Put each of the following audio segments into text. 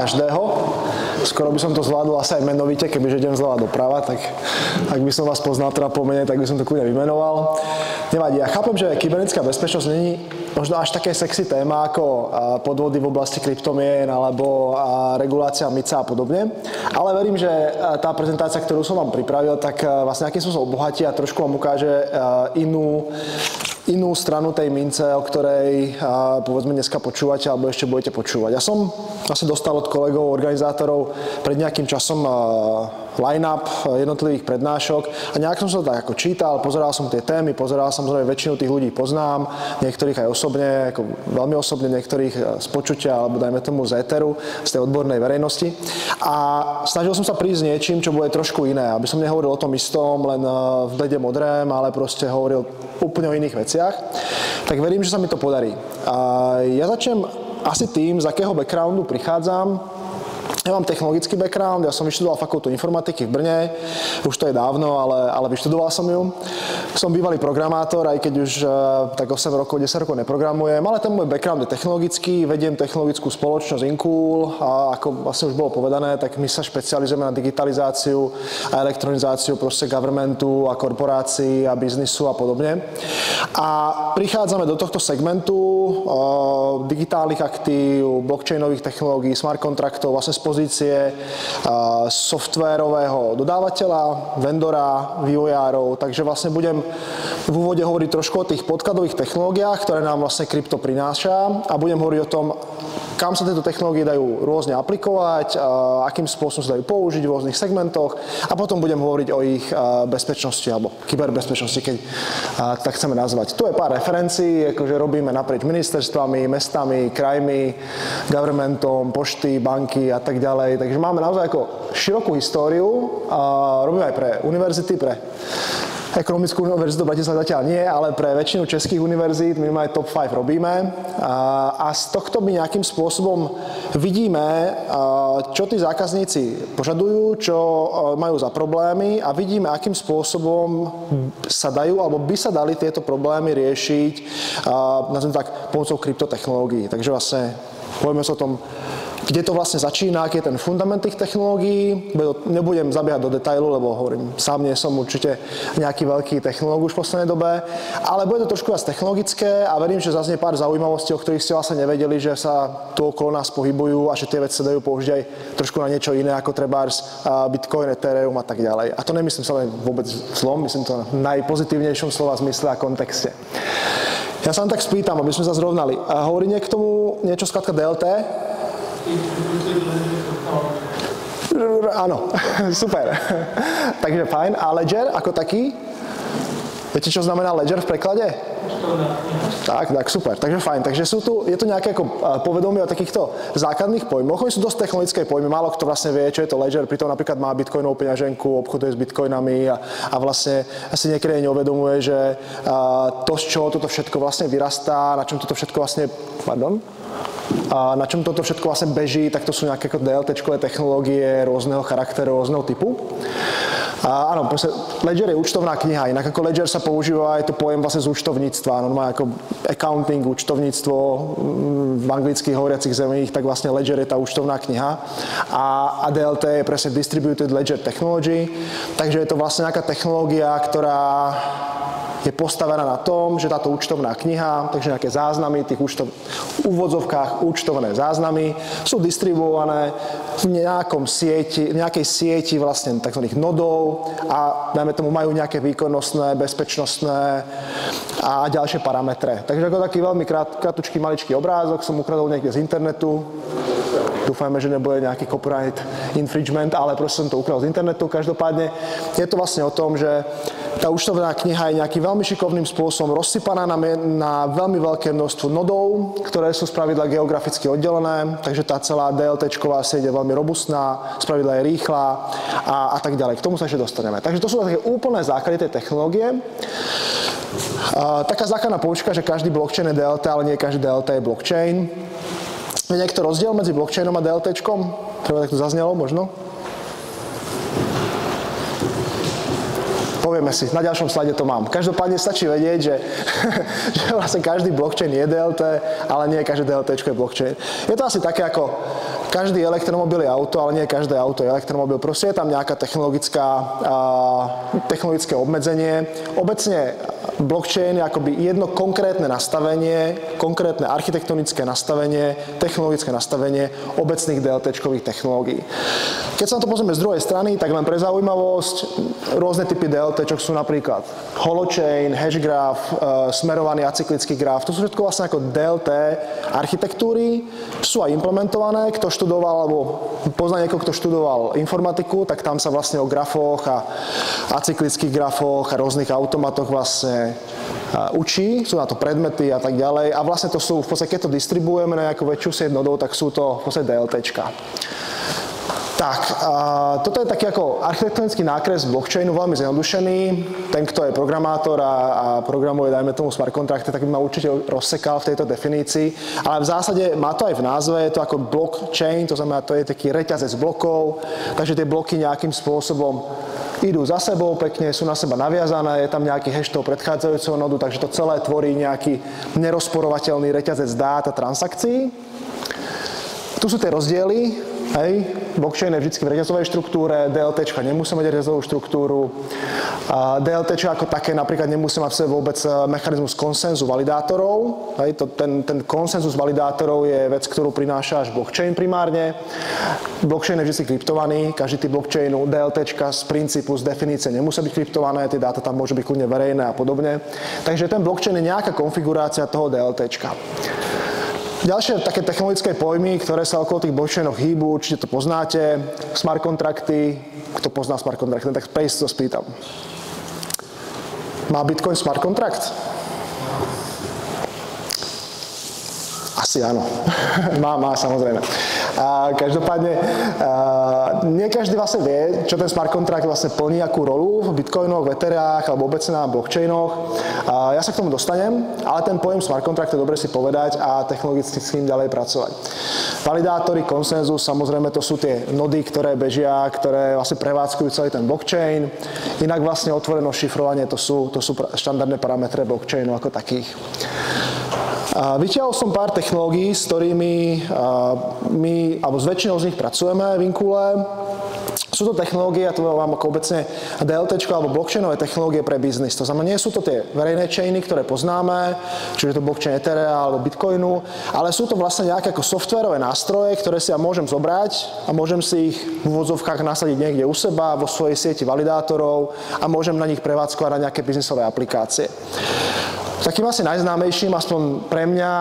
každého. Skoro by som to zvládol asi aj menovite, kebyže idem zľava doprava, tak ak by som vás poznal teda po mene, tak by som to kľudne vymenoval. Nevadí, ja chápem, že kybernetická bezpečnosť není možno až také sexy téma ako podvody v oblasti kryptomien alebo regulácia MiCA a podobne, ale verím, že tá prezentácia, ktorú som vám pripravil, tak vlastne akým spôsobom obohatí a trošku vám ukáže inú stranu tej mince, o ktorej povedzme dneska počúvate alebo ešte budete počúvať. Ja som vlastne dostal od kolegov, organizátorov pred nejakým časom line-up jednotlivých prednášok a nejak som sa tak ako čítal, pozeral som tie témy, pozeral som, že väčšinu tých ľudí poznám, niektorých aj osobne, ako veľmi osobne, niektorých z počutia alebo dajme tomu z éteru, z tej odbornej verejnosti a snažil som sa prísť s niečím, čo bude trošku iné, aby som nehovoril o tom istom, len v blede modrém, ale proste hovoril úplne o iných veciach, tak verím, že sa mi to podarí. Ja začnem asi tým, z akého backgroundu prichádzam. Ja mám technologický background, ja som vyštudoval fakultu informatiky v Brne, už to je dávno, ale vyštudoval som ju. Som bývalý programátor, aj keď už tak 8 rokov, 10 rokov neprogramujem, ale ten môj background je technologický, vediem technologickú spoločnosť Incool a ako vlastne už bolo povedané, tak my sa špecializujeme na digitalizáciu a elektronizáciu proste governmentu a korporácií a biznisu a podobne. A prichádzame do tohto segmentu digitálnych aktív, blockchainových technológií, smart kontraktov, vlastne z pozície softwarového dodávateľa, vendora, vývojárov, takže vlastne budem v úvode hovoriť trošku o tých podkladových technológiách, ktoré nám vlastne krypto prináša a budem hovoriť o tom, kam sa tieto technológie dajú rôzne aplikovať, akým spôsobom sa dajú použiť v rôznych segmentoch a potom budem hovoriť o ich bezpečnosti alebo kyberbezpečnosti, keď tak chceme nazvať. Tu je pár referencií, akože robíme naprieč ministerstvami, mestami, krajmi, governmentom, pošty, banky a tak ďalej. Takže máme naozaj ako širokú históriu. Robíme aj pre univerzity, pre Ekonomickú univerzitu Bratislava zatiaľ nie, ale pre väčšinu českých univerzít minimálne top 5 robíme a z tohto my nejakým spôsobom vidíme, čo tí zákazníci požadujú, čo majú za problémy a vidíme, akým spôsobom sa dajú alebo by sa dali tieto problémy riešiť nazvime tak pomocou kryptotechnológií. Takže vlastne povieme sa o tom, kde to vlastne začína, aký je ten fundament tých technológií. Nebudem zabiehať do detailu, lebo hovorím, sám nie som určite nejaký veľký technológ už v poslednej dobe, ale bude to trošku viac technologické a verím, že zaznie pár zaujímavostí, o ktorých ste vlastne nevedeli, že sa tu okolo nás pohybujú a že tie veci sa dajú použiť aj trošku na niečo iné, ako trebárs Bitcoin, Ethereum a tak ďalej. A to nemyslím sa len vôbec zlom, myslím to v najpozitívnejšom slova zmysle a kontexte. Ja sa len tak spýtam, aby sme sa zrovnali. Hovorí k tomu niečo skladka DLT? Áno, super. Takže fajn. A ledger ako taký? Viete, čo znamená ledger v preklade? Tak, super. Takže fajn. Takže je tu nejaké ako povedomie o takýchto základných pojmoch. Oni sú dosť technologické pojmy. Málo kto vlastne vie, čo je to ledger. Pritom napríklad má bitcoinovú peňaženku, obchoduje s bitcoinami a vlastne asi niekedy neuvedomuje, že to, z čoho toto všetko vlastne vyrastá, na čom toto všetko vlastne, a na čom toto všetko vlastne beží, tak to sú nejaké DLT-čkové technológie rôzneho charakteru, rôzneho typu. Áno, ledger je účtovná kniha, inak ako ledger sa používa aj to pojem vlastne z účtovníctva, normálne ako accounting, účtovníctvo v anglických hovoriacich zemích, tak vlastne ledger je tá účtovná kniha a DLT je presne Distributed Ledger Technology, takže je to vlastne nejaká technológia, ktorá je postavená na tom, že táto účtovná kniha, takže nejaké záznamy, v úvodzovkách účtovné záznamy, sú distribuované v nejakej sieti vlastne tzv. Nodov a dajme tomu majú nejaké výkonnostné, bezpečnostné a ďalšie parametre. Takže ako taký veľmi kratučký maličký obrázok som ukradol niekde z internetu. Dúfajme, že nebude nejaký copyright infringement, ale proste som to ukradol z internetu. Každopádne je to vlastne o tom, že tá účtovná kniha je nejakým veľmi šikovným spôsobom rozsypaná na veľmi veľké množstvo nodov, ktoré sú spravidla geograficky oddelené, takže tá celá DLT-čková sieť je veľmi robustná, spravidla je rýchla a tak ďalej. K tomu sa ešte dostaneme. Takže to sú také úplné základy tej technológie. Taká základná poučka, že každý blockchain je DLT, ale nie každý DLT je blockchain. Je niekto rozdiel medzi blockchainom a DLT-čkom? Treba tak to zaznelo možno? Povieme si, na ďalšom slide to mám. Každopádne stačí vedieť, že vlastne každý blockchain je DLT, ale nie každé DLT je blockchain. Je to asi také ako každý elektromobil je auto, ale nie každé auto je elektromobil. Proste je tam nejaké technologické obmedzenie. Obecne blockchain je akoby jedno konkrétne nastavenie, konkrétne architektonické nastavenie, technologické nastavenie obecných DLT-čkových technológií. Keď sa na to pozrieme z druhej strany, tak len pre zaujímavosť, rôzne typy DLT-čok sú napríklad holochain, hashgraph, smerovaný acyklický graf. To sú všetko vlastne ako DLT architektúry, sú aj implementované. Kto študoval, alebo pozná niekoho, kto študoval informatiku, tak tam sa vlastne o grafoch a acyklických grafoch a rôznych automatoch vlastne učí, sú na to predmety a tak ďalej. A vlastne to sú, v podstate, keď to distribuujeme na nejakú väčšiu sieť nodov, tak sú to v podstate DLTčka. Tak, toto je taký ako architektonický nákres blockchainu, veľmi zjednodušený. Ten, kto je programátor a programuje, dajme tomu smart kontrakty, tak by ma určite rozsekal v tejto definícii. Ale v zásade má to aj v názve, je to ako blockchain, to znamená, to je taký reťazec blokov, takže tie bloky nejakým spôsobom idú za sebou pekne, sú na seba naviazané, je tam nejaký hash toho predchádzajúceho nodu, takže to celé tvorí nejaký nerozporovateľný reťazec dát a transakcií. Tu sú tie rozdiely. Hej, blockchain je vždy v reťazovej štruktúre, DLTčka nemusí mať reťazovú štruktúru. DLTčka ako také napríklad nemusí mať v sebe vôbec mechanizmus konsenzu validátorov. Hej, ten konsenzus validátorov je vec, ktorú prináša až blockchain primárne. Blockchain je vždy kryptovaný, každý typ blockchainu, DLTčka z princípu, z definície nemusia byť kryptované, tie dáta tam môžu byť kľudne verejné a podobne. Takže ten blockchain je nejaká konfigurácia toho DLTčka. Ďalšie také technologické pojmy, ktoré sa okolo tých blockchainov hýbu, určite to poznáte. Smart kontrakty. Kto pozná smart kontrakty, tak prejsť to spýtam. Má Bitcoin smart kontrakt? Asi áno. má samozrejme. Každopádne, nie každý vlastne vie, čo ten smart kontrakt vlastne plní, akú rolu v bitcoinoch, v ethereách alebo obecne na blockchainoch. Ja sa k tomu dostanem, ale ten pojem smart contract je dobre si povedať a technologicky s tým ďalej pracovať. Validátory, konsenzus, samozrejme to sú tie nody, ktoré bežia, ktoré vlastne prevádzkujú celý ten blockchain. Inak vlastne otvorenosť, šifrovanie, to sú štandardné parametre blockchainu ako takých. Vytiahol som pár technológií, s ktorými my, alebo s väčšinou z nich pracujeme v Inkule. Sú to technológie, a to vám ako obecne DLTčko alebo blockchainové technológie pre biznis. To znamená, nie sú to tie verejné chainy, ktoré poznáme, čiže to blockchain Etherea alebo Bitcoinu, ale sú to vlastne nejaké ako softverové nástroje, ktoré si ja môžem zobrať a môžem si ich v úvodzovkách nasadiť niekde u seba, vo svojej sieti validátorov a môžem na nich prevádzkovať na nejaké biznisové aplikácie. Takým asi najznámejším, aspoň pre mňa,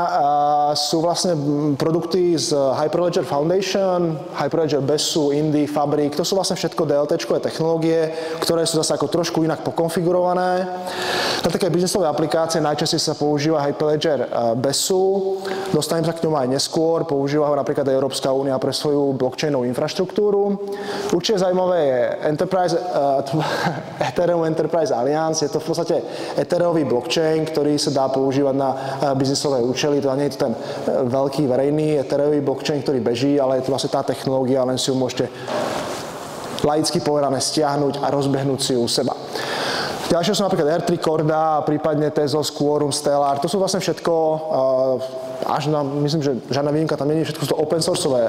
sú vlastne produkty z Hyperledger Foundation, Hyperledger Besu, Indy, Fabric. To sú vlastne všetko DLT-čkové technológie, ktoré sú zase ako trošku inak pokonfigurované. Na také biznisové aplikácie najčastejšie sa používa Hyperledger Besu. Dostanem sa k ňomu aj neskôr. Používa ho napríklad aj Európska únia pre svoju blockchainovú infraštruktúru. Určite zaujímavé je Ethereum Enterprise Alliance. Je to v podstate Ethereový blockchain, ktorý sa dá používať na biznisové účely. To nie je to ten veľký verejný Ethereový blockchain, ktorý beží, ale je to vlastne tá technológia, len si ju môžete laicky povedané stiahnuť a rozbehnúť si ju u seba. Ďalšie sú napríklad R3 Corda, prípadne Tezos, Quorum, Stellar. To sú vlastne všetko, až na, myslím, že žiadna výnimka tam nie je, všetko sú to open sourceové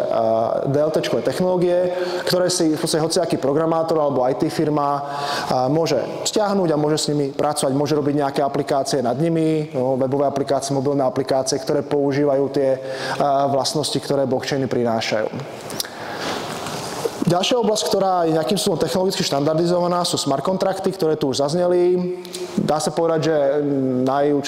DLT-čkové technológie, ktoré si v podstate hociaký programátor alebo IT firma môže stiahnuť a môže s nimi pracovať, môže robiť nejaké aplikácie nad nimi, webové aplikácie, mobilné aplikácie, ktoré používajú tie vlastnosti, ktoré blockchainy prinášajú. Ďalšia oblasť, ktorá je nejakým spôsobom technologicky štandardizovaná, sú smart kontrakty, ktoré tu už zazneli. Dá sa povedať, že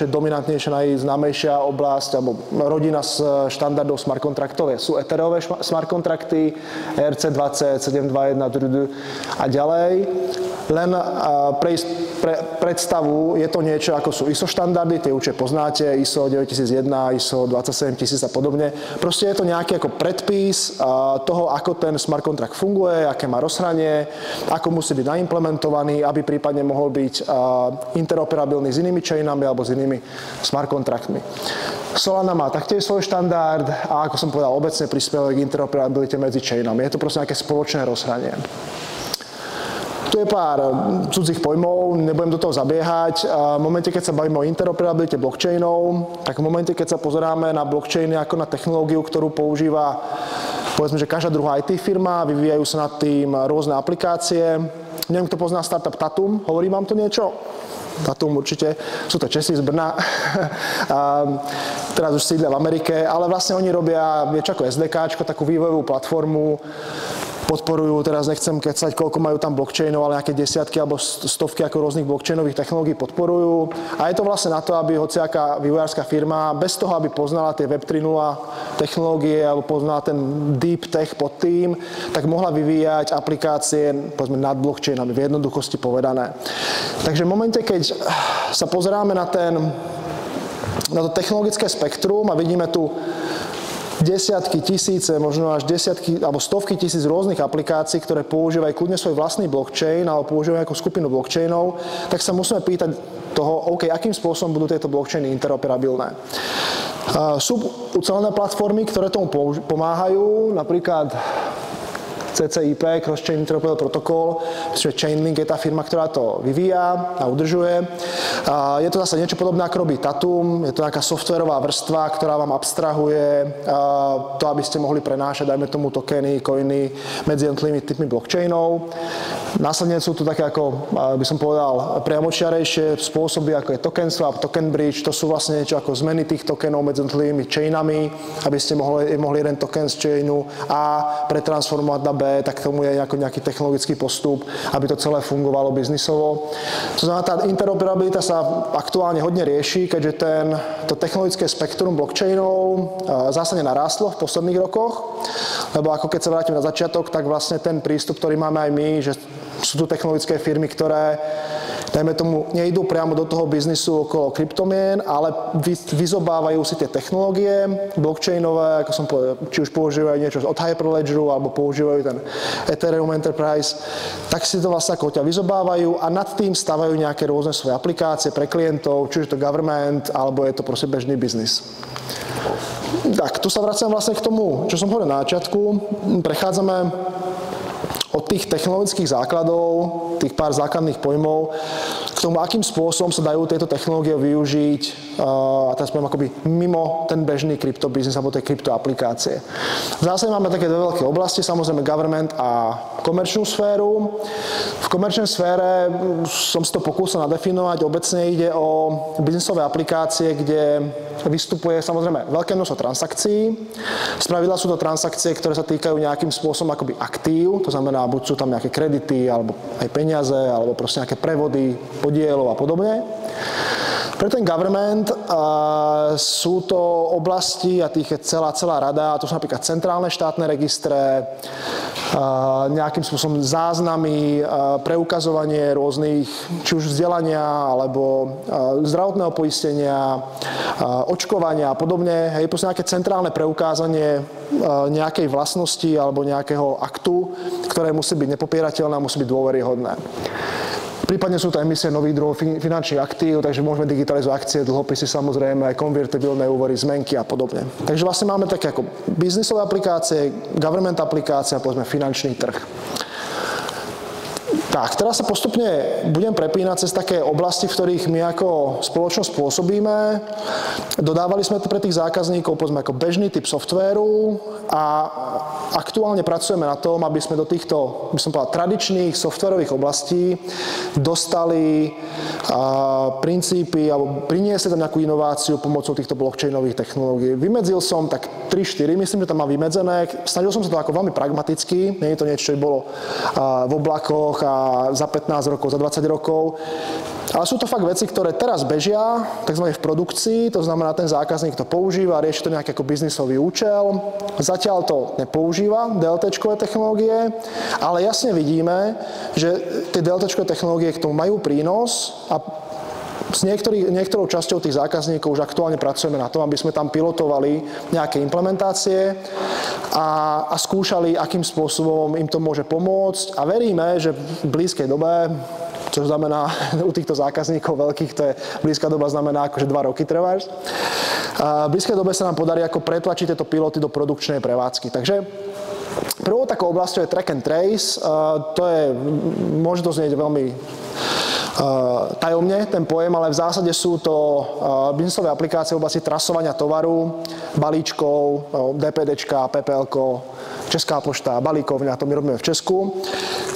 dominantnejšia, najznámejšia oblasť alebo rodina z štandardov smart kontraktov sú Ethereové smart kontrakty, ERC20, 721 a ďalej. Len pre predstavu je to niečo, ako sú ISO štandardy, tie určite poznáte, ISO 9001, ISO 27000 a podobne. Proste je to nejaký ako predpis toho, ako ten smart kontrakt funguje, aké má rozhranie, ako musí byť naimplementovaný, aby prípadne mohol byť interoperabilný s inými chainami alebo s inými smart kontraktmi. Solana má taktiež svoj štandard a ako som povedal, obecne prispieva k interoperabilite medzi chainami. Je to proste nejaké spoločné rozhranie. Tu je pár cudzích pojmov, nebudem do toho zabiehať. V momente, keď sa bavíme o interoperabilite blockchainov, tak v momente, keď sa pozeráme na blockchainy ako na technológiu, ktorú používa povedzme, že každá druhá IT firma, vyvíjajú sa nad tým rôzne aplikácie. Neviem, kto pozná startup Tatum, hovorí vám to niečo? Tatum určite, sú to Česi z Brna, teraz už sídlia v Amerike, ale vlastne oni robia niečo ako SDKčko, takú vývojovú platformu, podporujú, teraz nechcem kecať, koľko majú tam blockchainov, ale nejaké desiatky alebo stovky ako rôznych blockchainových technológií podporujú. A je to vlastne na to, aby hociaká vývojárska firma, bez toho, aby poznala tie Web 3.0 technológie alebo poznala ten deep tech pod tým, tak mohla vyvíjať aplikácie, povedzme, nad blockchainami, v jednoduchosti povedané. Takže v momente, keď sa pozeráme na to technologické spektrum a vidíme tu desiatky, tisíce, možno až desiatky alebo stovky tisíc rôznych aplikácií, ktoré používajú kľudne svoj vlastný blockchain alebo používajú nejakú skupinu blockchainov, tak sa musíme pýtať toho, OK, akým spôsobom budú tieto blockchainy interoperabilné. Sú ucelené platformy, ktoré tomu pomáhajú, napríklad CCIP, Cross-Chain Interoperable Protocol, myslím, že Chainlink je tá firma, ktorá to vyvíja a udržuje. Je to zase niečo podobné, ako robí Tatum, je to nejaká softwarová vrstva, ktorá vám abstrahuje to, aby ste mohli prenášať, dajme tomu tokeny, coiny medzi jednotlivými typmi blockchainov. Následne sú tu také, ako by som povedal, priamočiarejšie spôsoby, ako je token swap, token bridge, to sú vlastne niečo ako zmeny tých tokenov medzi jednotlivými chainami, aby ste mohli jeden token z chainu A pretransformovať na B, tak tomu je nejaký technologický postup, aby to celé fungovalo biznisovo. To znamená, tá interoperabilita sa aktuálne hodne rieši, keďže to technologické spektrum blockchainov zásadne narástlo v posledných rokoch, lebo ako keď sa vrátim na začiatok, tak vlastne ten prístup, ktorý máme aj my, že sú tu technologické firmy, ktoré, dajme tomu, nejdú priamo do toho biznisu okolo kryptomien, ale vyzobávajú si tie technológie blockchainové, ako som povedal, či už používajú niečo od Hyperledgeru, alebo používajú ten Ethereum Enterprise, tak si to vlastne ako ťa vyzobávajú a nad tým stavajú nejaké rôzne svoje aplikácie pre klientov, či už je to government, alebo je to proste bežný biznis. Tak, tu sa vraciam vlastne k tomu, čo som hovoril na začiatku. Prechádzame od tých technologických základov, tých pár základných pojmov, k tomu, akým spôsobom sa dajú tieto technológie využiť, a teraz poviem akoby mimo ten bežný kryptobiznis alebo tie kryptoaplikácie. V zásade máme také dve veľké oblasti, samozrejme government a komerčnú sféru. V komerčnej sfére som si to pokúsil nadefinovať, obecne ide o biznisové aplikácie, kde vystupuje samozrejme veľké množstvo transakcií. Spravidla sú to transakcie, ktoré sa týkajú nejakým spôsobom akoby aktív, to znamená, buď sú tam nejaké kredity, alebo aj peniaze, alebo proste nejaké prevody, podielov a podobne. Pre ten government sú to oblasti, a tých je celá rada, to sú napríklad centrálne štátne registre, nejakým spôsobom záznamy, preukazovanie rôznych, či už vzdelania, alebo zdravotného poistenia, očkovania a podobne. Hej, proste nejaké centrálne preukázanie nejakej vlastnosti alebo nejakého aktu, ktoré musí byť nepopierateľné a musí byť dôveryhodné. Prípadne sú to emisie nových druhov finančných aktív, takže môžeme digitalizovať akcie, dlhopisy, samozrejme, aj konvertibilné úvery, zmenky a podobne. Takže vlastne máme také ako biznisové aplikácie, government aplikácie a povedzme finančný trh. Tak, teraz sa postupne budem prepínať cez také oblasti, v ktorých my ako spoločnosť pôsobíme. Dodávali sme to pre tých zákazníkov, povedzme, ako bežný typ softvéru a aktuálne pracujeme na tom, aby sme do týchto, by som povedal, tradičných softvérových oblastí dostali princípy alebo priniesli tam nejakú inováciu pomocou týchto blockchainových technológií. Vymedzil som tak 3-4, myslím, že tam mám vymedzené. Snažil som sa to ako veľmi pragmaticky, nie je to niečo, čo by bolo v oblakoch a za 15 rokov, za 20 rokov. Ale sú to fakt veci, ktoré teraz bežia, takzvané v produkcii, to znamená, ten zákazník to používa, rieši to nejaký ako biznisový účel. Zatiaľ to nepoužíva, DLT-čkové technológie, ale jasne vidíme, že tie DLT-čkové technológie k tomu majú prínos a s niektorou časťou tých zákazníkov už aktuálne pracujeme na tom, aby sme tam pilotovali nejaké implementácie a skúšali, akým spôsobom im to môže pomôcť. A veríme, že v blízkej dobe, čo znamená u týchto zákazníkov veľkých, to je blízka doba, znamená akože 2 roky trváš. V blízkej dobe sa nám podarí ako pretlačiť tieto piloty do produkčnej prevádzky. Takže prvou takou oblasťou je track and trace. To je, môže to znieť veľmi tajomne ten pojem, ale v zásade sú to biznisové aplikácie v oblasti trasovania tovaru, balíčkov, DPDčka, PPLko, Česká pošta, balíkovňa, to my robíme v Česku.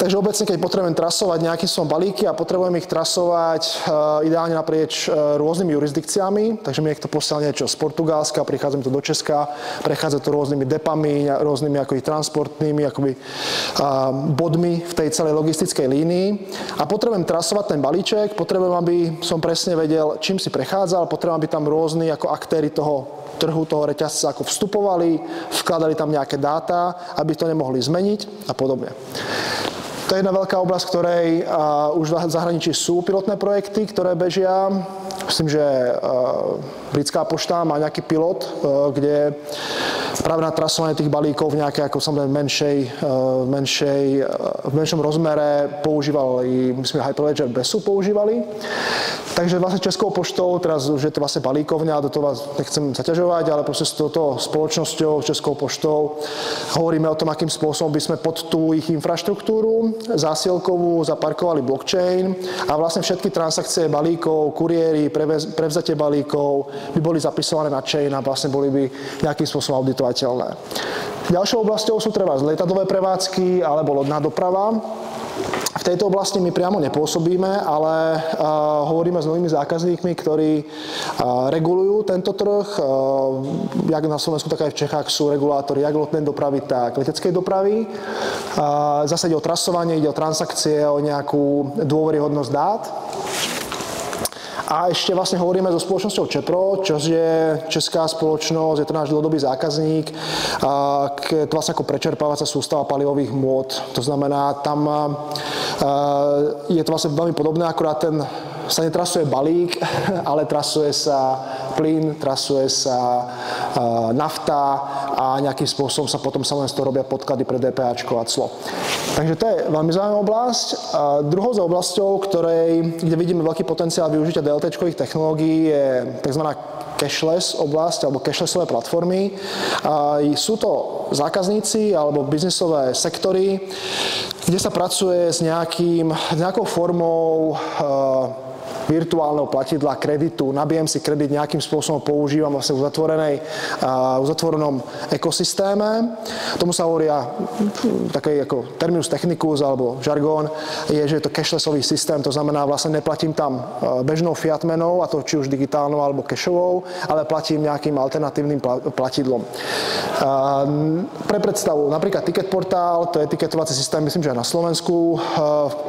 Takže obecne, keď potrebujem trasovať nejakým svojom balíky a potrebujem ich trasovať ideálne naprieč rôznymi jurisdikciami, takže mi niekto posiela niečo z Portugalska, prichádza mi to do Česka, prechádza to rôznymi depami, rôznymi akoby transportnými akoby bodmi v tej celej logistickej línii a potrebujem trasovať ten balíček, potrebujem, aby som presne vedel, čím si prechádzal, potrebujem, aby tam rôzni ako aktéri toho trhu, toho reťazca ako vstupovali, vkladali tam nejaké dáta, aby to nemohli zmeniť a podobne. To je jedna veľká oblasť, ktorej už v zahraničí sú pilotné projekty, ktoré bežia. Myslím, že britská pošta má nejaký pilot, kde práve na trasovanie tých balíkov v nejakej, ako samozrejme, v menšom rozmere používali, myslím, Hyperledger Besu používali. Takže vlastne Českou poštou, teraz už je to vlastne balíkovňa, do toho vás nechcem zaťažovať, ale proste s touto spoločnosťou, Českou poštou, hovoríme o tom, akým spôsobom by sme pod tú ich infraštruktúru zásielkovú zaparkovali blockchain a vlastne všetky transakcie balíkov, kuriéry, prevzatie balíkov by boli zapisované na chain a vlastne boli by nejakým spôsobom auditovateľné. Ďalšou oblasťou sú treba lietadlové prevádzky alebo lodná doprava. V tejto oblasti my priamo nepôsobíme, ale hovoríme s novými zákazníkmi, ktorí regulujú tento trh. Jak na Slovensku, tak aj v Čechách sú regulátori jak lodnej dopravy, tak leteckej dopravy. Zase ide o trasovanie, ide o transakcie, o nejakú dôveryhodnosť dát. A ešte vlastne hovoríme so spoločnosťou Čepro, čo je česká spoločnosť, je to náš dlhodobý zákazník, to vlastne ako prečerpávacia sústava palivových môd. To znamená, tam je to vlastne veľmi podobné, akurát sa netrasuje balík, ale trasuje sa plyn, trasuje sa nafta a nejakým spôsobom sa potom samozrejme z toho robia podklady pre DPAčko a clo. Takže to je veľmi zaujímavá oblasť. Druhou z oblasťou, kde vidíme veľký potenciál využitia DLT-čkových technológií, je tzv. Cashless oblasť alebo cashlessové platformy. Sú to zákazníci alebo biznisové sektory, kde sa pracuje s nejakou formou virtuálneho platidla, kreditu, nabijem si kredit, nejakým spôsobom používam vlastne v uzatvorenom ekosystéme. Tomu sa hovoria taký ako terminus technicus alebo žargón, je, že je to cashlessový systém, to znamená vlastne neplatím tam bežnou fiat menou, a to či už digitálnou alebo cashovou, ale platím nejakým alternatívnym platidlom. Pre predstavu, napríklad Ticketportál, to je tiketovací systém, myslím, že aj na Slovensku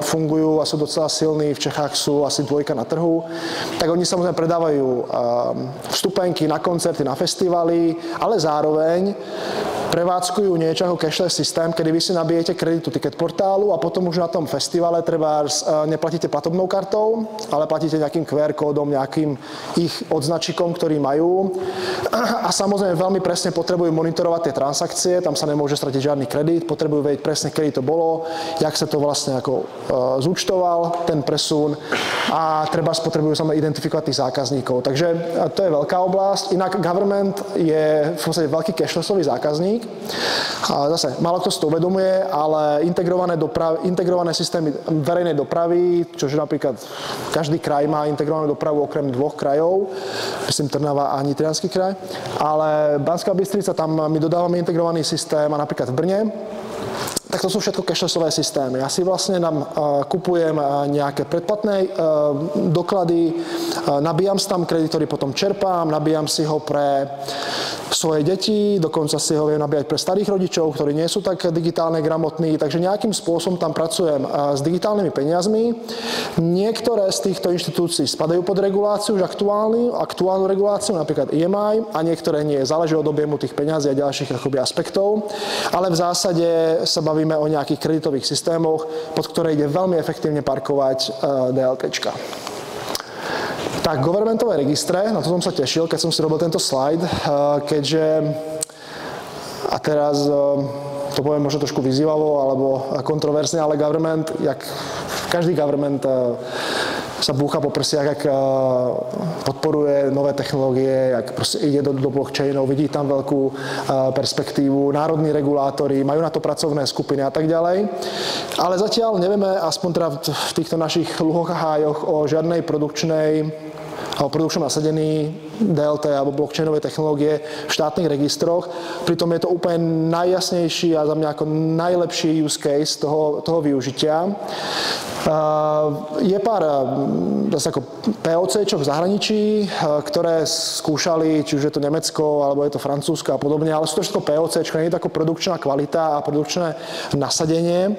fungujú a sú docela silní, v Čechách sú asi dvojka na trhu, tak oni samozrejme predávajú vstupenky na koncerty, na festivaly, ale zároveň prevádzkujú niečo ako cashless systém, kedy vy si nabijete kreditu Ticketportálu a potom už na tom festivale neplatíte platobnou kartou, ale platíte nejakým QR kódom, nejakým ich odznačikom, ktorý majú. A samozrejme veľmi presne potrebujú monitorovať tie transakcie, tam sa nemôže stratiť žiadny kredit, potrebujú vedieť presne, kedy to bolo, jak sa to vlastne ako zúčtoval ten presun a treba potrebujú samozrejme identifikovať tých zákazníkov. Takže to je veľká oblasť. Inak government je v podstate veľký cashlessový zákazník. A zase, málo kto si to uvedomuje, ale integrované systémy verejnej dopravy, čože napríklad každý kraj má integrovanú dopravu okrem 2 krajov, myslím Trnava a Nitriansky kraj, ale Banská Bystrica, tam my dodávame integrovaný systém a napríklad v Brne, tak to sú všetko cashlessové systémy. Ja si vlastne kupujem nejaké predplatné doklady, nabíjam si tam kredit, ktorý potom čerpám, nabíjam si ho pre svoje deti, dokonca si ho viem nabíjať pre starých rodičov, ktorí nie sú tak digitálne gramotní, takže nejakým spôsobom tam pracujem s digitálnymi peniazmi. Niektoré z týchto inštitúcií spadajú pod reguláciu, už aktuálnu reguláciu, napríklad EMI, a niektoré nie. Záleží od objemu tých peňazí a ďalších akoby aspektov, ale v zásade sa bavíme o nejakých kreditových systémoch, pod ktoré ide veľmi efektívne parkovať DLTčka. Tak, governmentové registre, na to som sa tešil, keď som si robil tento slajd, keďže, a teraz to poviem možno trošku vyzývavo alebo kontroverzne, ale government, každý government sa búcha po prsiach, jak podporuje nové technológie, jak proste ide do blockchainov, vidí tam veľkú perspektívu, národní regulátori, majú na to pracovné skupiny a tak ďalej. Ale zatiaľ nevieme, aspoň teda v týchto našich luhoch a hájoch, o žiadnej produkčnej alebo produkčnom nasadení DLT alebo blockchainové technológie v štátnych registroch. Pritom je to úplne najjasnejší a za mňa ako najlepší use case toho využitia. Je pár zase ako POCčok v zahraničí, ktoré skúšali, či už je to Nemecko, alebo je to Francúzsko a podobne, ale sú to všetko POCčko, nie je to ako produkčná kvalita a produkčné nasadenie.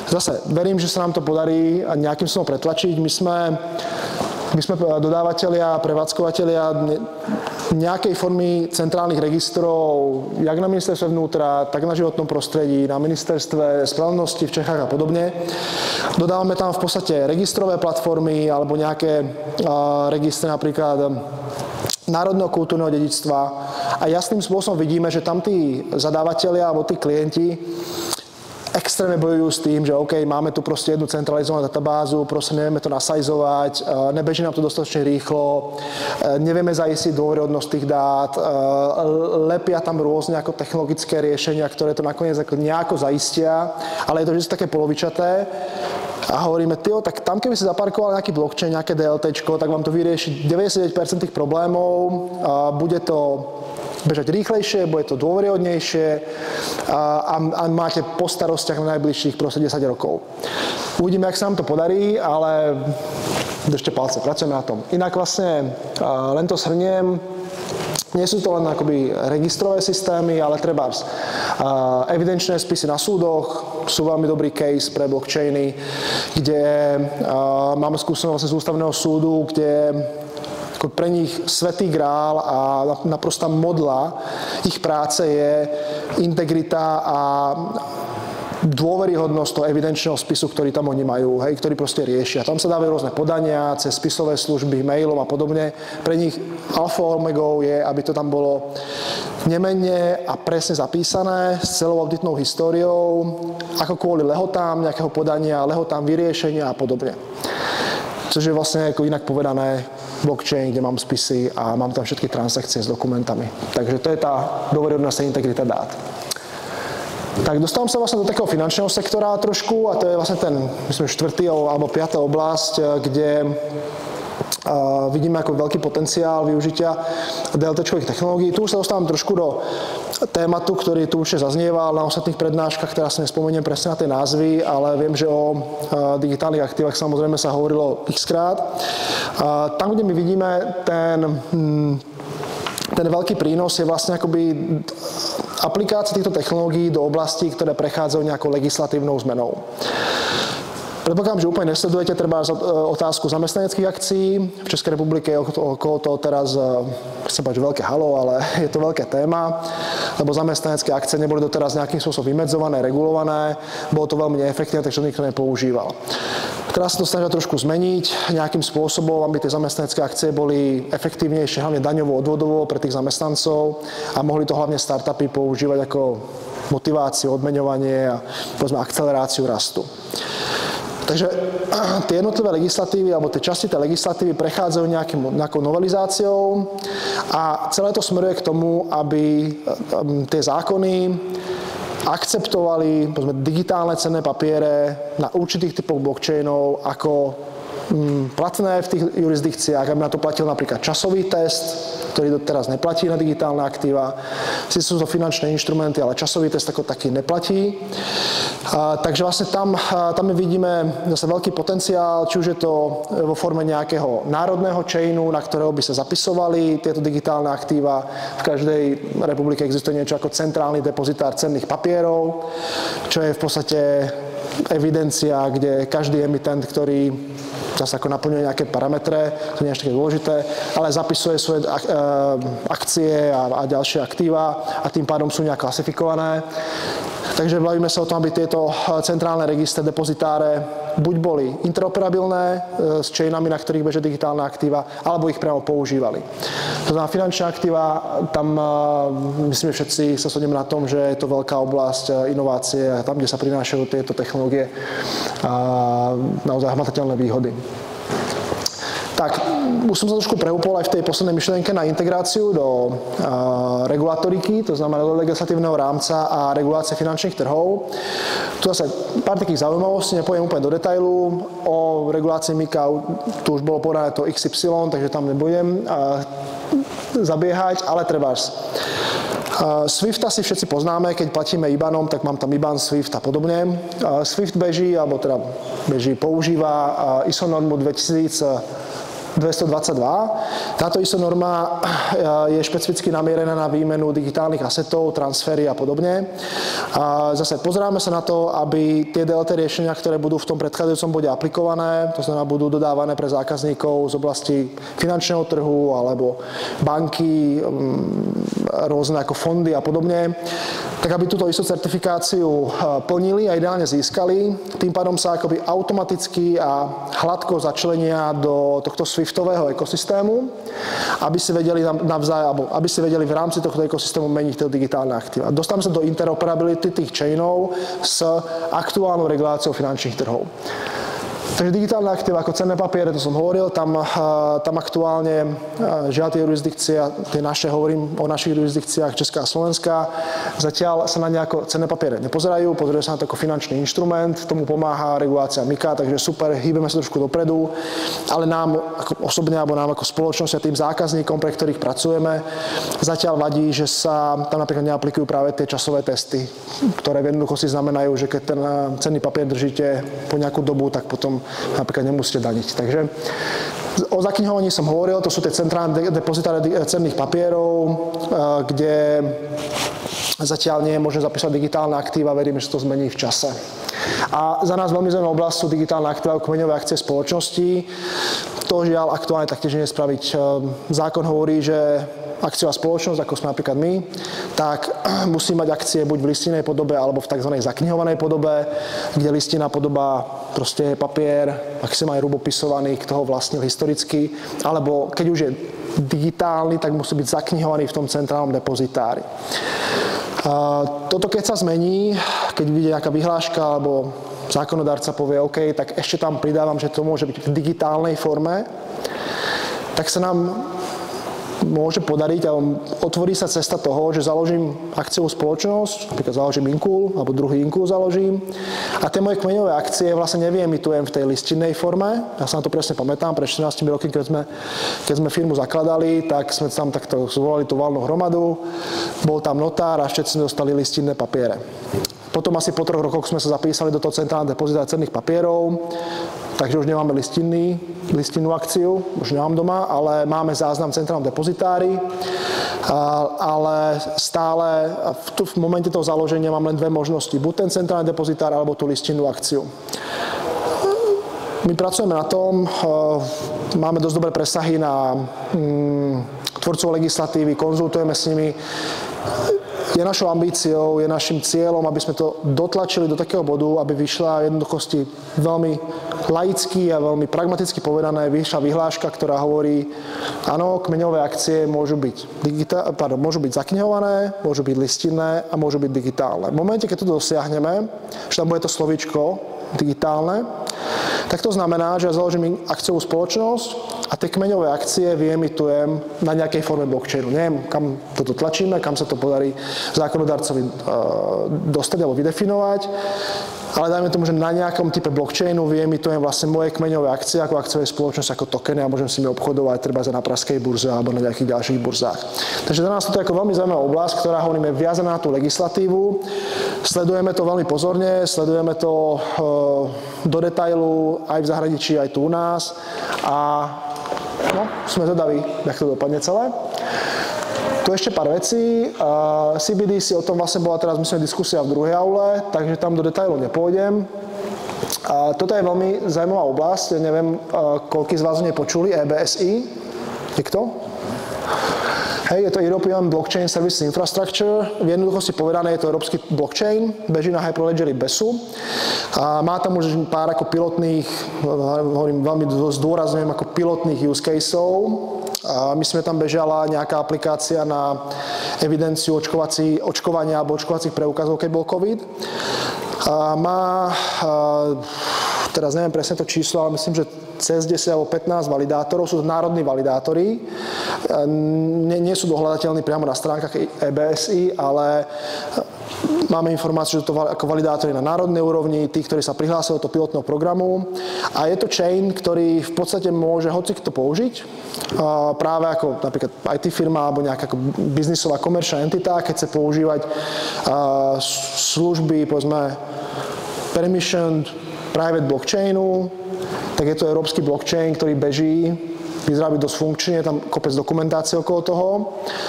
Zase verím, že sa nám to podarí nejakým spôsobom pretlačiť. My sme dodávateľia, prevádzkovateľia nejakej formy centrálnych registrov, jak na ministerstve vnútra, tak na životnom prostredí, na ministerstve spravodlivosti v Čechách a podobne. Dodávame tam v podstate registrové platformy alebo nejaké registre napríklad národného kultúrneho dedičstva a jasným spôsobom vidíme, že tam tí zadávateľia alebo tí klienti extrémne bojujú s tým, že OK, máme tu proste jednu centralizovanú databázu, proste nevieme to nasajzovať, nebeží nám to dostatočne rýchlo, nevieme zaistiť dôveryhodnosť tých dát, lepia tam rôzne ako technologické riešenia, ktoré to nakoniec nejako zaistia, ale je to vždy také polovičaté. A hovoríme, tak tam keby si zaparkoval nejaký blockchain, nejaké DLTčko, tak vám to vyrieši 99% tých problémov, bude to bežať rýchlejšie, bude to dôveryhodnejšie a máte po starostiach na najbližších proste 10 rokov. Uvidíme, jak sa nám to podarí, ale držte palce, pracujeme na tom. Inak vlastne len to shrniem, nie sú to len akoby registrové systémy, ale treba evidenčné spisy na súdoch sú veľmi dobrý case pre blockchainy, kde máme skúsenosť z ústavného súdu, kde pre nich svätý grál a naprostá modla ich práce je integrita a dôveryhodnosť toho evidenčného spisu, ktorý tam oni majú, hej, ktorý proste riešia. Tam sa dávajú rôzne podania cez spisové služby, mailom a podobne. Pre nich alfa omegou je, aby to tam bolo nemenne a presne zapísané s celou auditnou históriou, ako kvôli lehotám nejakého podania, lehotám vyriešenia a podobne. Což je vlastne ako inak povedané blockchain, kde mám spisy a mám tam všetky transakcie s dokumentami. Takže to je tá dôveryhodnosť a integrita dát. Tak dostávam sa vlastne do takého finančného sektora trošku a to je vlastne ten, myslím, 4. alebo 5. oblasť, kde vidíme ako veľký potenciál využitia DLT-čkových technológií. Tu už sa dostávam trošku do tématu, ktorý tu už zaznieval na ostatných prednáškach, teraz si nespomeniem presne na tie názvy, ale viem, že o digitálnych aktívach samozrejme sa hovorilo x-krát. Tam, kde my vidíme ten veľký prínos, je vlastne akoby aplikácia týchto technológií do oblastí, ktoré prechádzajú nejakou legislatívnou zmenou. Predpokladám, že úplne nesledujete treba otázku zamestnaneckých akcií. V Českej republike je okolo toho teraz, chcem povedať, že veľké halo, ale je to veľká téma, lebo zamestnanecké akcie neboli doteraz nejakým spôsobom vymedzované, regulované, bolo to veľmi neefektívne, takže to nikto nepoužíval. Teraz sa to snažia trošku zmeniť nejakým spôsobom, aby tie zamestnanecké akcie boli efektívnejšie, hlavne daňovo, odvodovo pre tých zamestnancov a mohli to hlavne startupy používať ako motiváciu, odmeňovanie a povedzme akceleráciu rastu. Takže tie jednotlivé legislatívy alebo tie časti tej legislatívy prechádzajú nejakou novelizáciou a celé to smeruje k tomu, aby tie zákony akceptovali povedzme, digitálne cenné papiere na určitých typoch blockchainov ako platné v tých jurisdikciách, aby na to platil napríklad časový test, ktorý doteraz neplatí na digitálne aktíva. Sice sú to finančné inštrumenty, ale časový test ako taký neplatí. Takže vlastne tam my vidíme zase veľký potenciál, či už je to vo forme nejakého národného chainu, na ktorého by sa zapisovali tieto digitálne aktíva. V každej republike existuje niečo ako centrálny depozitár cenných papierov, čo je v podstate evidencia, kde každý emitent, ktorý zase ako naplňuje nejaké parametre, to nie je také dôležité, ale zapisuje svoje akcie a ďalšie aktíva a tým pádom sú nejak klasifikované. Takže bavíme sa o tom, aby tieto centrálne registre, depozitáre buď boli interoperabilné s chainami, na ktorých bežia digitálne aktíva, alebo ich priamo používali. To znamená, finančné aktíva, tam myslím, že všetci sa shodneme na tom, že je to veľká oblasť inovácie a tam, kde sa prinášajú tieto technológie naozaj hmatateľné výhody. Tak, už som sa trošku prehúpol aj v tej poslednej myšlienke na integráciu do regulatoriky, to znamená do legislatívneho rámca a regulácie finančných trhov. Tu zase pár takých zaujímavostí, nepôjdem úplne do detailu. O regulácii MiCA tu už bolo povedané to XY, takže tam nebudem zabiehať, ale trebárs. Swifta si všetci poznáme, keď platíme IBANom, tak mám tam IBAN, Swift a podobne. Swift beží, alebo teda používa ISO normu 2222. Táto ISO norma je špecificky namierená na výmenu digitálnych asetov, transfery a podobne. A zase pozeráme sa na to, aby tie DLT riešenia, ktoré budú v tom predchádzajúcom bode aplikované, to znamená budú dodávané pre zákazníkov z oblasti finančného trhu alebo banky, rôzne ako fondy a podobne, tak aby túto ISO certifikáciu plnili a ideálne získali. Tým pádom sa akoby automaticky a hladko začlenia do tohto Swiftového ekosystému, aby si vedeli navzájom, aby si vedeli v rámci tohto ekosystému meniť tie digitálne aktíva. Dostávame sa do interoperability tých chainov s aktuálnou reguláciou finančných trhov. Takže digitálne aktíva ako cenné papiere, to som hovoril, tam aktuálne žiaľ tie jurisdikcie, tie naše, hovorím o našich jurisdikciách Česká a Slovenská, zatiaľ sa na nejako cenné papiere nepozerajú, pozerajú sa na to ako finančný inštrument, tomu pomáha regulácia MiCA, takže super, hýbeme sa trošku dopredu, ale nám ako osobne, alebo nám ako spoločnosť a tým zákazníkom, pre ktorých pracujeme, zatiaľ vadí, že sa tam napríklad neaplikujú práve tie časové testy, ktoré v jednoduchosti znamenajú, že keď ten cenný papier držíte po nejakú dobu, tak potom napríklad nemusíte daniť. Takže o zaknihovaní som hovoril, to sú tie centrálne depozitáre cenných papierov, kde zatiaľ nie je možné zapísať digitálne aktíva, verím, že to zmení v čase. A za nás veľmi zaujímavá oblasť sú digitálne aktíva, kmeňové akcie spoločnosti. To žiaľ aktuálne taktiež nie spraviť. Zákon hovorí, že akciová spoločnosť, ako sme napríklad my, tak musí mať akcie buď v listinnej podobe, alebo v tzv. Zaknihovanej podobe, kde listinná podoba proste je papier, ak si má aj rubopisovaný, kto ho vlastnil historicky, alebo keď už je digitálny, tak musí byť zaknihovaný v tom centrálnom depozitári. Toto keď sa zmení, keď vyjde nejaká vyhláška, alebo zákonodárca povie OK, tak ešte tam pridávam, že to môže byť v digitálnej forme, tak sa nám môže podariť a otvorí sa cesta toho, že založím akciovú spoločnosť, napríklad založím Inkul, alebo druhý Inkul založím a tie moje kmeňové akcie vlastne nevyemitujem v tej listinnej forme. Ja sa na to presne pamätám, pred 14 roky, keď sme firmu zakladali, tak sme tam takto zvolali tú valnú hromadu, bol tam notár a všetci sme dostali listinné papiere. Potom asi po 3 rokoch sme sa zapísali do toho centrálneho depozitára cenných papierov, takže už nemáme listinnú akciu, už nemám doma, ale máme záznam v centrálnom depozitári, ale stále v momente toho založenia mám len dve možnosti, buď ten centrálny depozitár, alebo tú listinnú akciu. My pracujeme na tom, máme dosť dobré presahy na tvorcov legislatívy, konzultujeme s nimi. Je našou ambíciou, je našim cieľom, aby sme to dotlačili do takého bodu, aby vyšla v jednoduchosti veľmi laicky a veľmi pragmaticky povedané, vyšla vyhláška, ktorá hovorí, áno, kmeňové akcie môžu byť zaknihované, môžu byť listinné a môžu byť digitálne. V momente, keď to dosiahneme, že tam bude to slovíčko digitálne, tak to znamená, že ja založím akciovú spoločnosť a tie kmeňové akcie vyemitujem na nejakej forme blockchainu. Neviem, kam to tlačíme, kam sa to podarí zákonodarcovi dostať alebo vydefinovať, ale dajme tomu, že na nejakom type blockchainu vyemitujem vlastne moje kmeňové akcie ako akciové spoločnosti, ako tokeny a môžem si mi obchodovať treba na pražskej burze alebo na nejakých ďalších burzách. Takže za nás to je ako veľmi zaujímavá oblasť, ktorá hovoríme viazaná na tú legislatívu. Sledujeme to veľmi pozorne, sledujeme to do detailu aj v zahraničí, aj tu u nás a no, sme zvedaví, jak to dopadne celé. Tu ešte pár vecí. CBDC, o tom vlastne bola teraz, myslím, diskusia v druhej aule, takže tam do detailu nepôjdem. Toto je veľmi zaujímavá oblasť, neviem, koľký z vás nepočuli, EBSI. Niekto? Hej, je to European Blockchain Services Infrastructure. V jednoduchosti povedané je to európsky blockchain, beží na Hyperledgeri BESu. A má tam už pár ako pilotných, hovorím veľmi zdôrazňujem, ako pilotných use caseov. A my sme tam bežala nejaká aplikácia na evidenciu očkovania alebo očkovacích preukazov, keď bol COVID. A má teraz neviem presne to číslo, ale myslím, že cez 10 alebo 15 validátorov, sú to národní validátori, nie sú dohľadateľní priamo na stránkach EBSI, ale máme informáciu, že to ako validátori na národnej úrovni, tí, ktorí sa prihlásili do pilotného programu. A je to chain, ktorý v podstate môže hocikto použiť. Práve ako napríklad IT firma alebo nejaká ako biznisová komerčná entita, keď chce používať služby, povedzme, permissioned private blockchainu, tak je to európsky blockchain, ktorý beží, vyzerá byť dosť funkčne, je tam kopec dokumentácie okolo toho.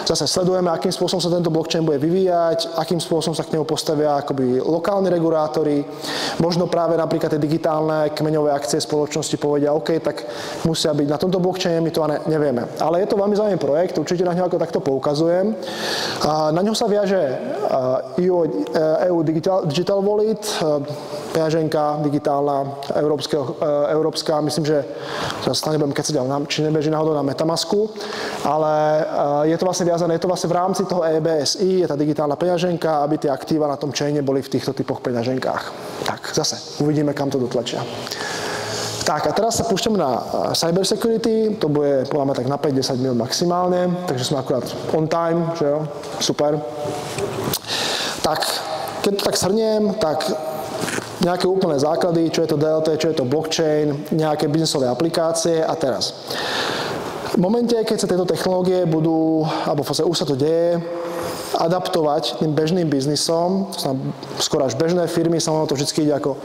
Zase sledujeme, akým spôsobom sa tento blockchain bude vyvíjať, akým spôsobom sa k nemu postavia akoby lokálni regulátori. Možno práve napríklad tie digitálne kmeňové akcie spoločnosti povedia, OK, tak musia byť na tomto blockchaine, my to nevieme. Ale je to veľmi zaujímavý projekt, určite na ňo ako takto poukazujem. Na ňo sa viaže EU Digital Wallet, peňaženka digitálna, európska, myslím, že sa nebudem kecať, či nebeží náhodou na Metamasku, ale je to vlastne viazané, je to vlastne v rámci toho EBSI, je tá digitálna peňaženka, aby tie aktíva na tom chaine boli v týchto typoch peňaženkách. Tak, zase, uvidíme, kam to dotlačia. Tak, a teraz sa púšťame na cyber security, to bude podľa mňa tak na 5-10 minút maximálne, takže sme akurát on time, že jo, super. Tak, keď to tak shrniem, tak nejaké úplné základy, čo je to DLT, čo je to blockchain, nejaké biznisové aplikácie a teraz. V momente, keď sa tieto technológie budú, alebo už sa to deje, adaptovať tým bežným biznisom, skoro až bežné firmy, samozrejme to vždy ide ako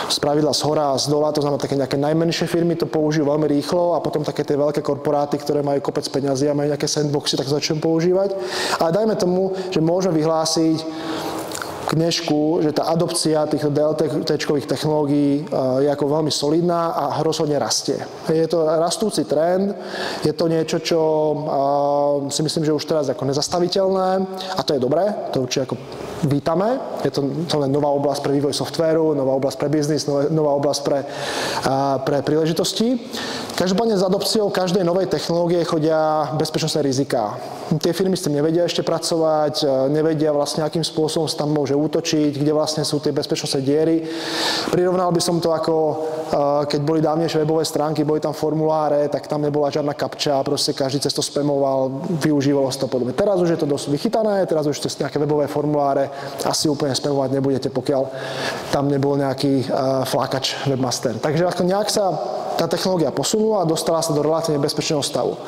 spravidla z hora a z dola, to znamená také nejaké najmenšie firmy to použijú veľmi rýchlo a potom také tie veľké korporáty, ktoré majú kopec peňazí a majú nejaké sandboxy, tak začnú používať. Ale dajme tomu, že môžeme vyhlásiť k dnešku, že tá adopcia týchto DLT-čkových technológií je ako veľmi solidná a rozhodne rastie. Je to rastúci trend, je to niečo, čo si myslím, že už teraz ako nezastaviteľné a to je dobré, to určite ako vítame. Je to len nová oblasť pre vývoj softvéru, nová oblasť pre biznis, nová oblasť pre príležitosti. Každopádne s adopciou každej novej technológie chodia bezpečnostné riziká. Tie firmy s tým nevedia ešte pracovať, nevedia vlastne, akým spôsobom sa tam môže útočiť, kde vlastne sú tie bezpečnostné diery. Prirovnal by som to ako, keď boli dávnejšie webové stránky, boli tam formuláre, tak tam nebola žiadna kapča, proste každý cez to spamoval, využívalo sa to podobne. Teraz už je to dosť vychytané, teraz už cez nejaké webové formuláre asi úplne spamovať nebudete, pokiaľ tam nebol nejaký flákač webmaster. Takže ako nejak sa tá technológia posunula a dostala sa do relatívne bezpečného stavu.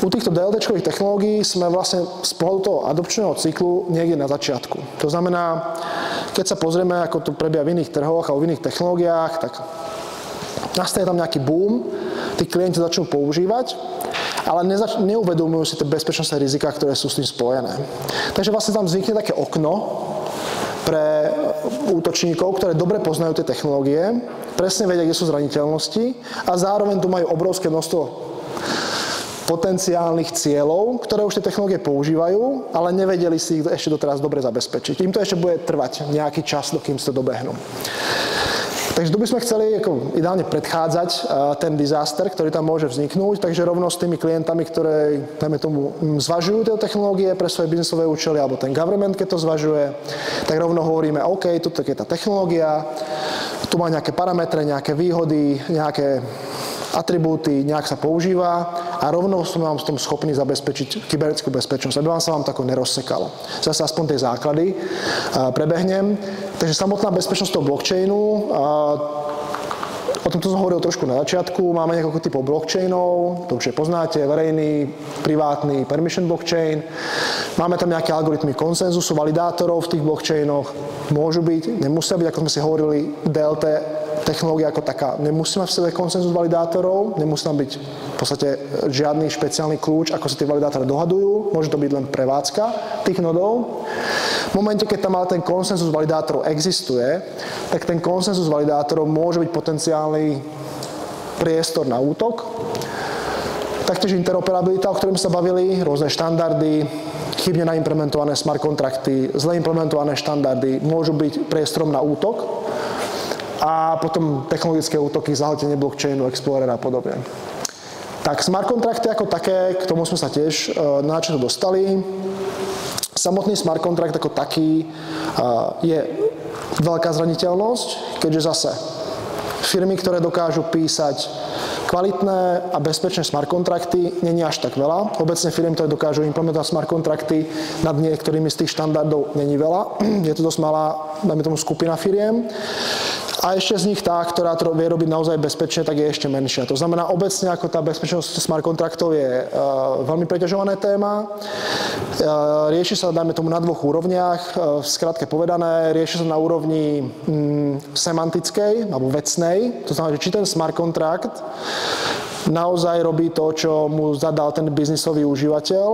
U týchto DLT-čkových technológií sme vlastne z pohľadu toho adopčného cyklu niekde na začiatku. To znamená, keď sa pozrieme, ako to prebieha v iných trhoch a v iných technológiách, tak nastane tam nejaký boom, tí klienti začnú používať, ale neuvedomujú si tie bezpečnostné riziká, ktoré sú s tým spojené. Takže vlastne tam vznikne také okno pre útočníkov, ktoré dobre poznajú tie technológie, presne vedia, kde sú zraniteľnosti a zároveň tu majú obrovské množstvo potenciálnych cieľov, ktoré už tie technológie používajú, ale nevedeli si ich ešte doteraz dobre zabezpečiť. Im to ešte bude trvať nejaký čas, dokým si to dobehnú. Takže tu by sme chceli ako ideálne predchádzať ten disaster, ktorý tam môže vzniknúť, takže rovno s tými klientami, ktoré, dajme tomu, zvažujú tie technológie pre svoje biznisové účely, alebo ten government, keď to zvažuje, tak rovno hovoríme, OK, tuto je tá technológia, tu má nejaké parametre, nejaké výhody, nejaké atribúty, nejak sa používa a rovno sme vám s tom schopní zabezpečiť kybernetickú bezpečnosť, aby vám sa vám tako nerozsekalo. Zase aspoň tie základy prebehnem. Takže samotná bezpečnosť toho blockchainu, o tomto som hovoril trošku na začiatku, máme niekoľko typov blockchainov, to určite poznáte, verejný, privátny, permission blockchain. Máme tam nejaké algoritmy konsenzusu, validátorov v tých blockchainoch, môžu byť, nemusia byť, ako sme si hovorili, DLT technológia ako taká nemusí mať v sebe konsenzus validátorov, nemusí tam byť v podstate žiadny špeciálny kľúč, ako sa tie validátory dohadujú, môže to byť len prevádzka tých nodov. V momente, keď tam ale ten konsenzus validátorov existuje, tak ten konsenzus validátorov môže byť potenciálny priestor na útok. Taktiež interoperabilita, o ktorom sa bavili, rôzne štandardy, chybne naimplementované smart kontrakty, zle implementované štandardy môžu byť priestorom na útok. A potom technologické útoky, zahltenie blockchainu, Explorera a podobne. Tak smart kontrakty ako také, k tomu sme sa tiež na čo dostali. Samotný smart kontrakt ako taký je veľká zraniteľnosť, keďže zase Firmy, ktoré dokážu písať kvalitné a bezpečné smart kontrakty, nie je až tak veľa. Obecne firmy, ktoré dokážu implementovať smart kontrakty nad niektorými z tých štandardov, není veľa. Je to dosť malá, dajme tomu, skupina firiem. A ešte z nich tá, ktorá to vie robiť naozaj bezpečne, tak je ešte menšia. To znamená, obecne ako tá bezpečnosť smart kontraktov je veľmi preťažované téma. Rieši sa, dajme tomu, na dvoch úrovniach. Skrátke povedané, rieši sa na úrovni semantickej alebo vecnej. To znamená, že či ten smart kontrakt naozaj robí to, čo mu zadal ten biznisový užívateľ,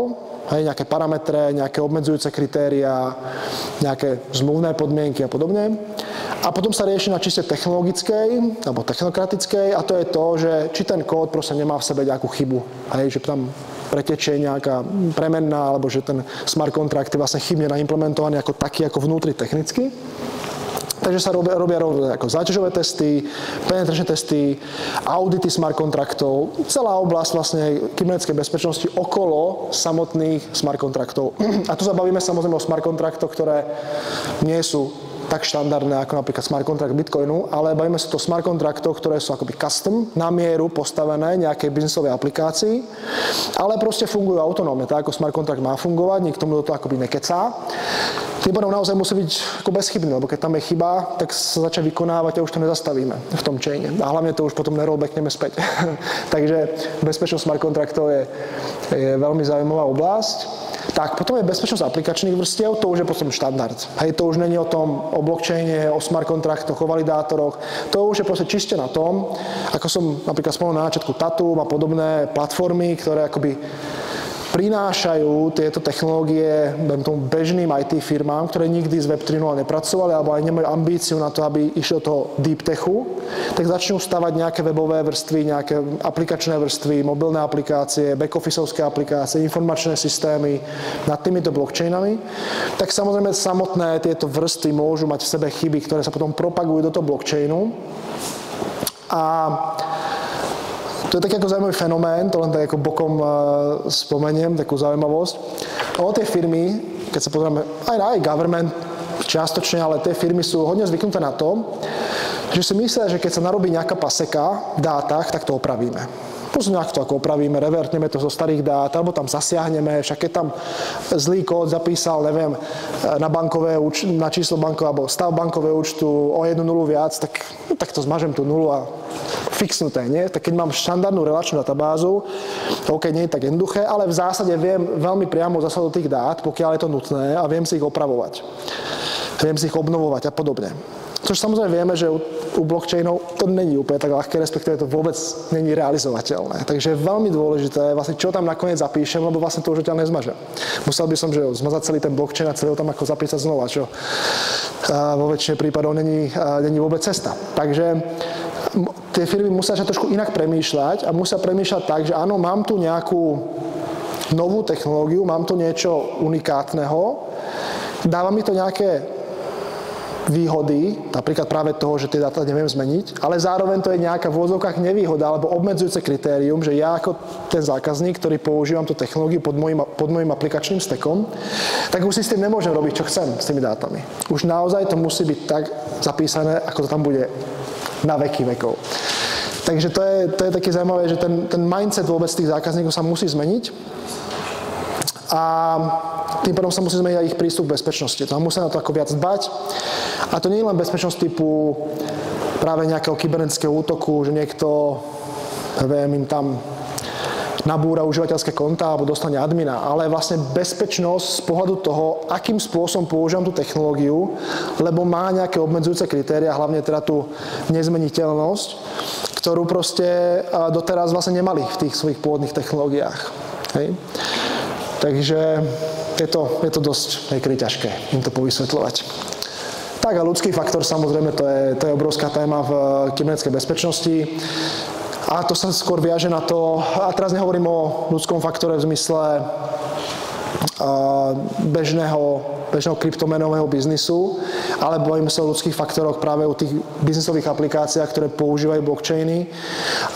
hej, nejaké parametre, nejaké obmedzujúce kritériá, nejaké zmluvné podmienky a podobne. A potom sa rieši na čiste technologickej alebo technokratickej a to je to, že či ten kód proste nemá v sebe nejakú chybu. Hej, že tam pretečie nejaká premenná alebo že ten smart kontrakt je vlastne chybne naimplementovaný ako taký, ako vnútri technicky. Takže sa robia ako záťažové testy, penetračné testy, audity smart kontraktov, celá oblasť vlastne kybernetickej bezpečnosti okolo samotných smart kontraktov. A tu sa bavíme samozrejme o smart kontraktoch, ktoré nie sú tak štandardné ako napríklad smart kontrakt Bitcoinu, ale bavíme sa o smart kontraktoch, ktoré sú akoby custom, na mieru postavené nejakej biznisovej aplikácii, ale proste fungujú autonómne, tak ako smart kontrakt má fungovať, nikto mu do toho akoby nekecá. Tým pádom naozaj musí byť ako bezchybný, lebo keď tam je chyba, tak sa začne vykonávať a už to nezastavíme v tom chaine. A hlavne to už potom nerollbackneme späť. Takže bezpečnosť smart kontraktov je veľmi zaujímavá oblasť. Tak, potom je bezpečnosť aplikačných vrstiev, to už je potom štandard. Hej, to už není o tom, o blockchaine, o smart kontraktoch, o validátoroch. To už je proste čiste na tom, ako som napríklad spomenul na začiatku Tatum a podobné platformy, ktoré akoby prinášajú tieto technológie tomu bežným IT firmám, ktoré nikdy s Web 3.0 nepracovali alebo aj nemajú ambíciu na to, aby išli do toho deep techu, tak začnú stavať nejaké webové vrstvy, nejaké aplikačné vrstvy, mobilné aplikácie, back-officeovské aplikácie, informačné systémy nad týmito blockchainami. Tak samozrejme samotné tieto vrstvy môžu mať v sebe chyby, ktoré sa potom propagujú do toho blockchainu. A to je taký ako zaujímavý fenomén, to len tak ako bokom spomeniem, takú zaujímavosť. Ono tie firmy, keď sa pozrieme aj government čiastočne, ale tie firmy sú hodne zvyknuté na to, že si myslia, že keď sa narobí nejaká paseka v dátach, tak to opravíme. Proste nejak to ako opravíme, revertneme to zo starých dát, alebo tam zasiahneme, však keď tam zlý kód zapísal, neviem, na číslo bankového, alebo stav bankového účtu o 1 nulu viac, tak to zmažem tú nulu a fixnuté, nie? Tak keď mám štandardnú relačnú databázu, OK, nie je tak jednoduché, ale v zásade viem veľmi priamo zasať do tých dát, pokiaľ je to nutné a viem si ich opravovať. Viem si ich obnovovať a podobne. Což samozrejme vieme, že u blockchainov to není úplne tak ľahké, respektíve to vôbec není realizovateľné. Takže je veľmi dôležité, vlastne čo tam nakoniec zapíšem, lebo vlastne to už odtiaľ nezmažem. Musel by som zmazať celý ten blockchain a celý ho tam ako zapísať znova, čo vo väčšine prípadov není vôbec cesta. Takže tie firmy musia sa trošku inak premýšľať a musia premýšľať tak, že áno, mám tu nejakú novú technológiu, mám tu niečo unikátneho, dáva mi to nejaké výhody, napríklad práve toho, že tie dáta neviem zmeniť, ale zároveň to je nejaká v úvodzovkách nevýhoda alebo obmedzujúce kritérium, že ja ako ten zákazník, ktorý používam tú technológiu pod môjim aplikačným stackom, tak už si s tým nemôžem robiť, čo chcem s tými dátami. Už naozaj to musí byť tak zapísané, ako to tam bude na veky vekov. Takže to je také zaujímavé, že ten mindset vôbec tých zákazníkov sa musí zmeniť a tým pádom sa musí zmeniť aj ich prístup k bezpečnosti. To musia na to ako viac dbať. A to nie je len bezpečnosť typu práve nejakého kybernetického útoku, že niekto, neviem, im tam nabúra užívateľské konta alebo dostane admina, ale vlastne bezpečnosť z pohľadu toho, akým spôsobom používam tú technológiu, lebo má nejaké obmedzujúce kritéria, hlavne teda tú nezmeniteľnosť, ktorú proste doteraz vlastne nemali v tých svojich pôvodných technológiách. Hej. Takže je to dosť niekedy ťažké im to povysvetľovať. Tak a ľudský faktor, samozrejme, to je obrovská téma v kybernetickej bezpečnosti. A to sa skôr viaže na to, a teraz nehovorím o ľudskom faktore v zmysle bežného kryptomenového biznisu, ale bavíme sa o ľudských faktoroch práve u tých biznisových aplikáciách, ktoré používajú blockchainy.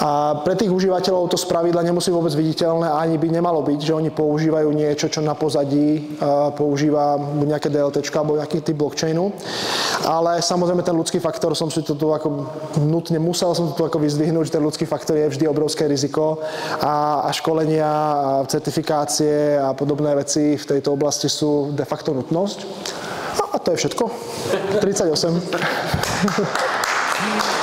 A pre tých užívateľov to spravidla nemusí vôbec viditeľné, ani by nemalo byť, že oni používajú niečo, čo na pozadí používa nejaké DLTčka alebo nejaký typ blockchainu. Ale samozrejme ten ľudský faktor, som si to tu ako nutne musel som to tu ako vyzdvihnúť, že ten ľudský faktor je vždy obrovské riziko a školenia, a certifikácie a podobné veci v tejto oblasti sú de facto nutnosť. A to je všetko. 38.